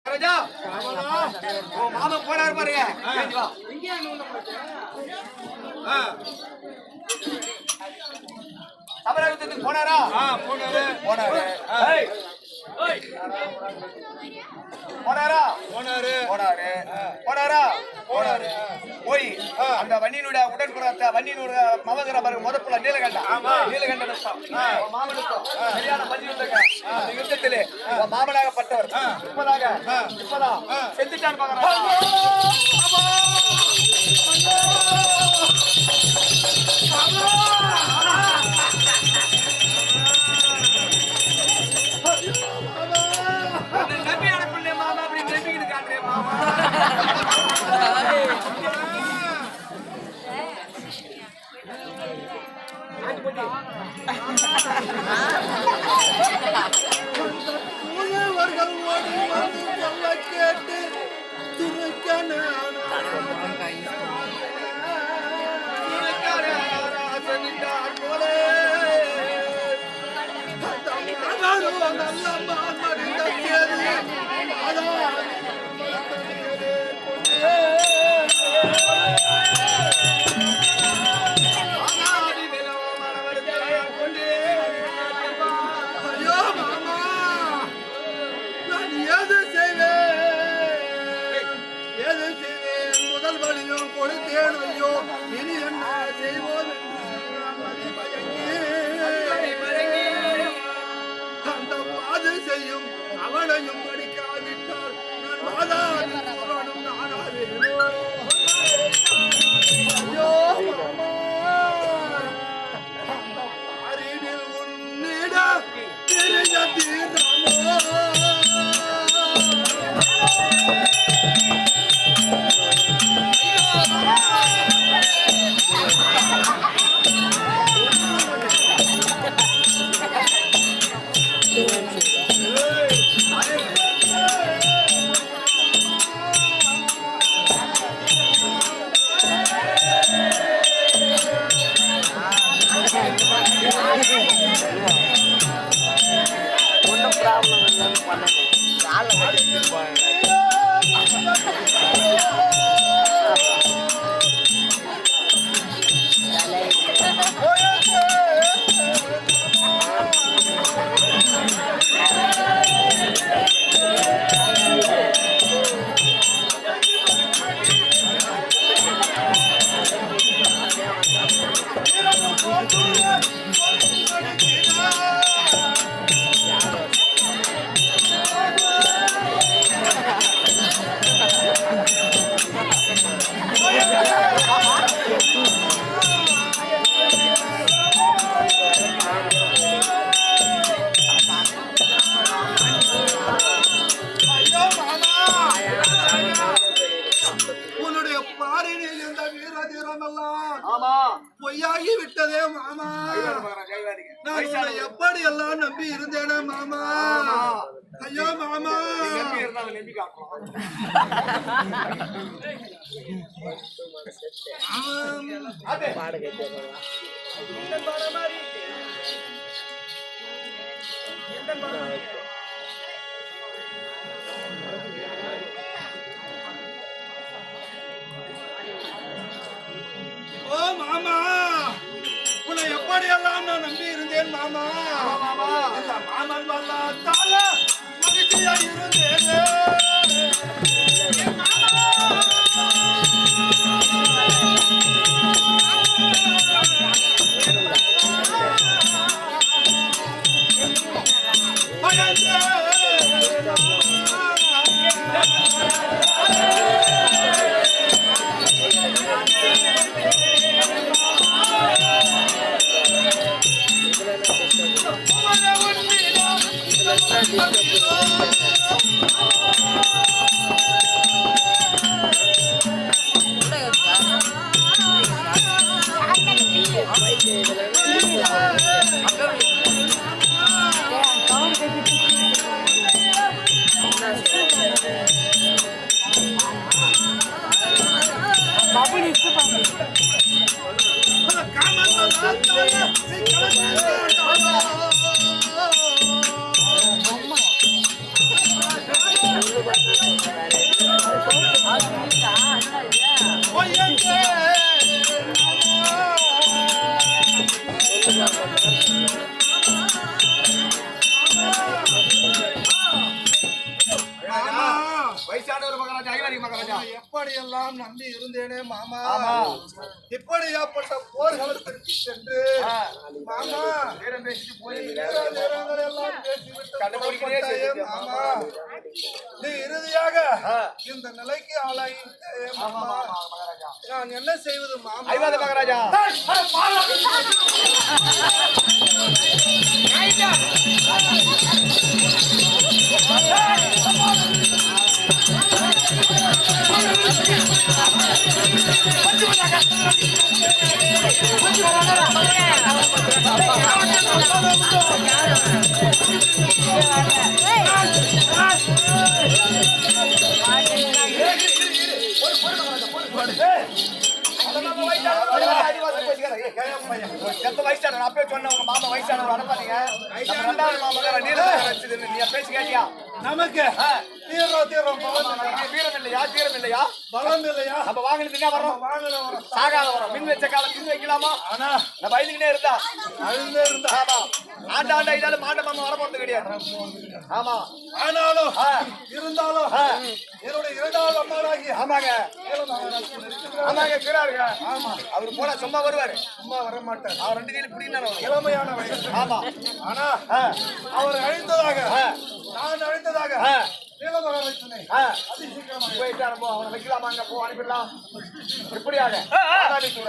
ராஜா ஓ மாமா போறாரு பாருங்க. தமிழகத்துக்கு போனாரா? போனாரு போனாரு போனாரா போனாரு போனாரு போனாரா போனாரு போய் அந்த வன்னியினுடைய உடன்பிறந்த வன்னியினுடைய மவங்கிற பாருங்க முதப்புல நீலகண்ட மாமனுக்கும் சரியான பதிவு இல்லைங்க. அந்த யுத்தத்திலே மாமனாகப்பட்டவர் இப்பதான் செத்துட்டான்னு பாக்குறாங்க. நம்பி அனுப்பின மாமா அப்படி நம்பிக்கிட்டு காட்டுறேன் மாமா. கேட்டு கொடுத்தேனையோ இனி என்ன செய்வோம் அந்த வாது செய்யும் அவனையும் படிக்காவிட்டால் நான் வாதாடும் நானாவே. ஐயோ அந்த அறிவில் உன்னிடம் திரிய தீரமோ ஒன்றும் ப்ராப்ளம் இல்லைன்னு பண்ணது பொய்யாகி விட்டதே மாமா. நான் எப்படி எல்லாம் நம்பி இருந்தேனே மாமா. ஐயோ மாமா ஓ மாமா உன்னை எப்படியெல்லாம் நான் நம்பி இருந்தேன் மாமா. அந்த மாமன் வல்லாத்தால மகிழ்ச்சியா இருந்தேன் Come on. எப்படியெல்லாம் நம்பி இருந்தேனே மாமா, இப்படியாப்பட்ட போர்களுக்கு சென்று மாமா நேரங்கள் எல்லாம் பேசிவிட்டு மாமா, நீ இறுதியாக இந்த நிலைக்கு ஆளாகிட்டே மாமா. நான் என்ன செய்வது மாமா? மகாராஜா அப்பே சொன்ன உங்க மாமா வயசானவர் அனுப்பாதீங்க. நீ பேசி கேட்டியா? நமக்கு தீரம் வீரம் இல்லையா? தீரம் இல்லையா? பலம் இல்லையா? நம்ம வாங்கினதுன்னா வரோம், சாகாத வரோம். மின் வச்ச காலம் மின் வைக்கலாமா? ஆனா நம்ம வயதுக்கிட்டே இருந்தா ஆமா ஆண்டா ஆண்டா இதாலும் மாண்ட மாமா வர போறது கிடையாது. ஆமா ஆனாலும் இருந்தாலும் என்னுடைய இரண்டாவது அம்மாவாகி ஆமாங்க ஆமாங்க இருக்கிறாருங்க. ஆமா அவரு போனா சும்மா வருவாரு, சும்மா வர மாட்டார். அவர் 2 கையில பிடினாரு. இளமையான வயசு. ஆமா ஆனா அவர் அழைத்ததாக நான் அழைத்ததாக நீலமகாராஜனை போயிட்டு அவனை வைக்கலாமாங்க, போ அனுப்பிடலாம். இப்படியாக